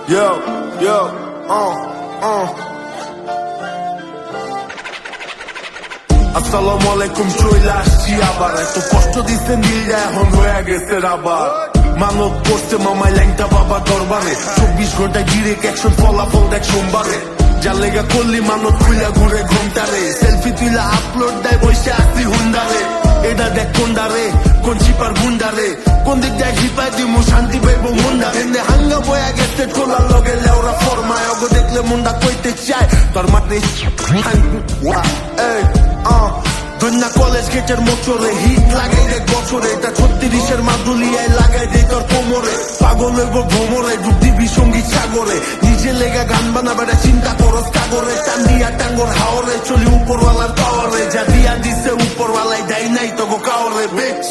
Yo, yo, আসসালামু আলাইকুম, চলে আসছি আবার। এত কষ্ট দিচ্ছেন দিলটা এখন হয়ে গেছে আবার। মানত করছে মামাই ল্যাংটা বাবা দরবারে, 24 ঘন্টায় ডিরেক্ট অ্যাকশন, ফলাফল দেখ সোমবারে। যার লেগা করলি মানত খুইলা ঘুরে ঘুমটারে, সেলফি তুইলা আপলোড দেয় বসে আসছি হুন্ডারে। এটা দেখ কোনডারে, কোন চিপার গুন্ডারে, কোন দিক দেখ হিপাই দিমু শান্তি পাইব মুন্ডা। এনে হাঙ্গা বয়া গেছে ঠোলার লগে লেওরা ফরমায়, অগ দেখলে মুন্ডা কইতে চায় তোর মাঠে। ধন্যা কলেজ গেটের মোচরে হিট লাগাই দেখ বছরে, এটা 36-এর মাদুলিয়ায় লাগাই দেয় তোর কোমরে। পাগল হইব ভ্রমরে, ডুব দিবি সঙ্গীত সাগরে, নিজে লেগা গান বানাবে চিন্তা করস কাগরে। টান্ডিয়া টাঙ্গর হাওরে, চলি উপরওয়ালার পাওয়ারে, যা দিয়া দিছে উপরওয়ালাই দেয় নাই তো কাওরে বিচ।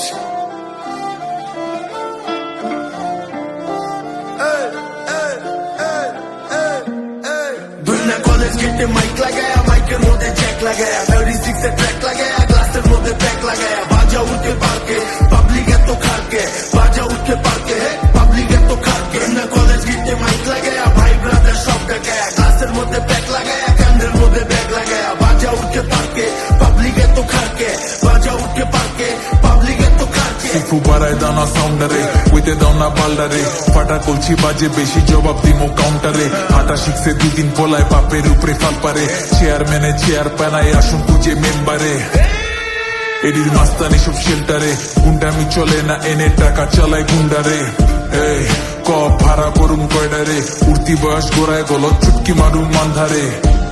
ধন্যা কলেজ গেটে মাইক লাগায়া, মাইকের মধ্যে জ্যাক লাগায়া, 36-এর ট্র্যাক লাগায়া, গ্লাসের মধ্যে প্যাক লাগায়া, বাজা উঠে পার্কে পাবলিক এত খারকে, বাজা উঠে পার্কে পাবলিক এত খারকে। ধন্যা কলেজ গেটে মাইক লাগায়া, ভাই ব্রাদার সব ডাকায়া, গ্লাসের মধ্যে প্যাক লাগায়া, কান্দের মধ্যে ব্যাগ লাগায়া, বাজা উঠে পার্কে পাবলিক এত খারকে, বাজা উঠে পার্কে পাবলিক এত খারকে। সিফু বাড়ায় দানা সাউন্ডারে, উইতে দাও না বাল্ডারে, ফাটা কলছি বাজে বেশি জবাব দিমো কাউন্টারে। হাঁটা শিখছে 2 দিন পলায় বাপের উপরে ফাল পারে, চেয়ারম্যানে চেয়ার পানায় আসুন পুজে মেম্বারে। এডির মাস্তানি সব শেল্টারে, গুন্ডামি চলে না এনে টাকা চালায় গুন্ডারে। এই ক ভাড়া করুন কয়ডারে, উঠতি বয়স গোড়ায় গলত চুটকি মারুন মান্ধারে।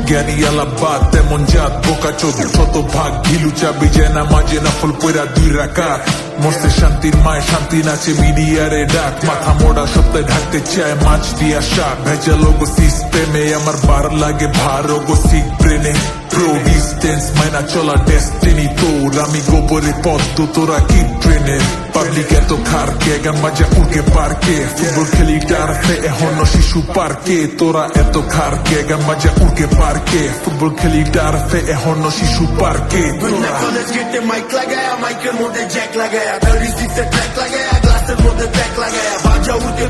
জ্ঞানী আলাবাদ তেমন জাত বোকা চোদ, শত ভাগ ঘিলু চাবি যায় না মাঝে না ফুল পয়রা 2 রাকাত। মরছে শান্তির মায় শান্তি নাচে মিডিয়ারে ডাক, মাথা মোড়া সপ্তাহে ঢাকতে চায় মাছ দিয়া শাক। ভেজা লোগো সিস্টেমে আমার বার লাগে ভার, ওগো সিক ব্রেনে প্রো ডিস্টেন্স মাইনা চলা ডেস্টিনি তোর। আমি গোবরে পদ্ম তোরা কি ট্রেনে, পাবলিক এত খারকে গান মাজা উড়কে পার্কে। ফুটবল খেলি টার্ফে এখনো শিশু পার্কে, তোরা এত খারকে গান মাজা উড়কে পার্কে। ফুটবল খেলি টার্ফে এখনো শিশু পার্কে। ধন্যা কলেজ গেটে মাইক লাগায়া, মাইকের মধ্যে জ্যাক লাগায়া, 36-এর ট্র্যাক লাগায়া, গ্লাসের মধ্যে প্যাক লাগায়া, বাজা উঠে